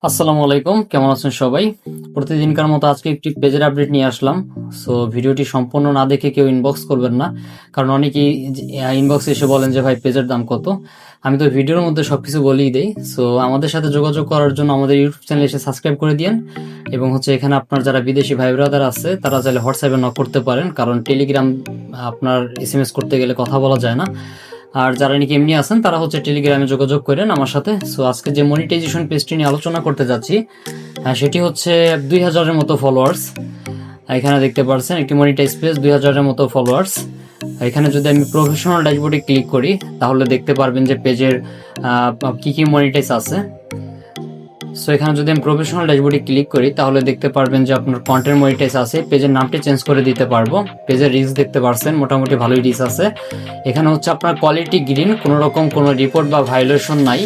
আসসালামু আলাইকুম, কেমন আছেন সবাই? প্রতিদিনকার মতো আজকে একটি পেজের আপডেট নিয়ে আসলাম। সো ভিডিওটি সম্পূর্ণ না দেখে কেউ ইনবক্স করবেন না, কারণ অনেকেই ইনবক্সে এসে বলেন যে ভাই পেজের দাম কত। আমি তো ভিডিওর মধ্যে সবকিছু বলেই দেই। সো আমাদের সাথে যোগাযোগ করার জন্য আমাদের ইউটিউব চ্যানেলে এসে সাবস্ক্রাইব করে দিন, এবং এখানে আপনার যারা বিদেশি ভাই ব্রাদার আছে তারা চাইলে হোয়াটসঅ্যাপে নক করতে পারেন, কারণ টেলিগ্রাম আপনার এসএমএস করতে গেলে কথা বলা যায় না। আর যারা নাকি এমনি আছেন তারা টেলিগ্রামে যোগাযোগ করেন আমার সাথে। সো আজকে যে মনিটাইজেশন পেজটি নিয়ে আলোচনা করতে যাচ্ছি, সেটি হচ্ছে 2000-এর মতো ফলোয়ার্স। এখানে দেখতে পাচ্ছেন একটি মনিটাইজ পেজ, 2000-এর মতো ফলোয়ার্স। এখানে যদি আমি প্রফেশনাল ড্যাশবোর্ডে ক্লিক করি তাহলে দেখতে পারবেন যে পেজের কি কি মনিটাইজ আছে। সো এখানে যদি আমি প্রফেশনাল ড্যাশবোর্ডে ক্লিক করি তাহলে দেখতে পারবেন যে আপনার কন্টেন্ট মনিটাইজ আছে। পেজের নামটি চেঞ্জ করে দিতে পারবো। পেজের রিচ দেখতে পারছেন, মোটামুটি ভালোই রিচ আছে। এখানে আপনার কোয়ালিটি গ্রিন, কোনো রকম কোনো রিপোর্ট বা ভায়োলেশন নাই।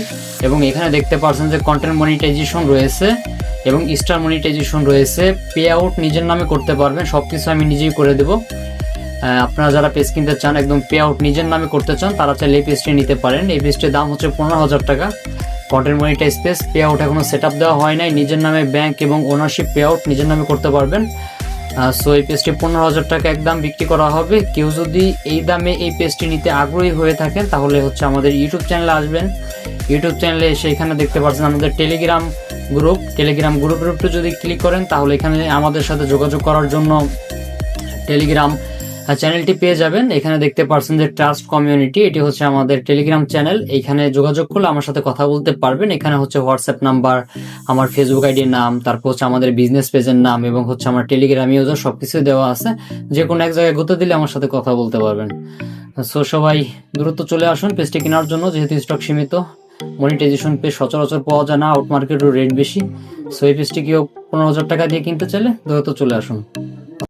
এবং এখানে দেখতে পারছেন যে কন্টেন্ট মনিটাইজেশন রয়েছে এবং স্টার মনিটাইজেশন রয়েছে। পে আউট নিজের নামে করতে পারবেন, সব কিছু আমি নিজেই করে দেবো। আপনারা যারা পেজ কিনতে চান, একদম পে আউট নিজের নামে করতে চান, তারা চাইলে এই পেজটি নিতে পারেন। এই পেজটির দাম হচ্ছে 15,000 টাকা। Content monetise page, pay out এখনো সেট আপ দেওয়া হয় নাই। নিজের নামে ব্যাংক এবং ওনারশিপ পে আউট নিজের নামে করতে পারবেন। সো এই পেজটি 15,000 টাকা একদম বিক্রি করা হবে। কেউ যদি এই দামে এই পেজটি নিতে আগ্রহী হয়ে থাকেন তাহলে আমাদের ইউটিউব চ্যানেলে আসবেন। ইউটিউব চ্যানেলে এসে এখানে দেখতে পাচ্ছেন আমাদের টেলিগ্রাম গ্রুপের উপরে যদি ক্লিক করেন তাহলে এখানে আমাদের সাথে যোগাযোগ করার জন্য টেলিগ্রাম চ্যানেলটি পেয়ে যাবেন। এখানে দেখতে পাচ্ছেন যে ট্রাস্ট কমিউনিটি, এটি হচ্ছে আমাদের টেলিগ্রাম চ্যানেল। এখানে যোগাযোগ করলে আমার সাথে কথা বলতে পারবেন। এখানে হোয়াটসঅ্যাপ নাম্বার, আমার ফেসবুক আইডির নাম, তারপর আমাদের বিজনেস পেজের নাম এবং আমার টেলিগ্রাম ইউজার সবকিছু দেওয়া আছে। যে কোনো এক জায়গায় গুঁতে দিলে আমার সাথে কথা বলতে পারবেন। সো সবাই দ্রুত চলে আসুন পেজটি কেনার জন্য, যেহেতু স্টক সীমিত। মনিটাইজেশন পেজ সচরাচর পাওয়া যায় না, আউট মার্কেটের রেট বেশি। সো এই পেজটি কেউ 15,000 টাকা দিয়ে কিনতে চাইলে দ্রুত চলে আসুন।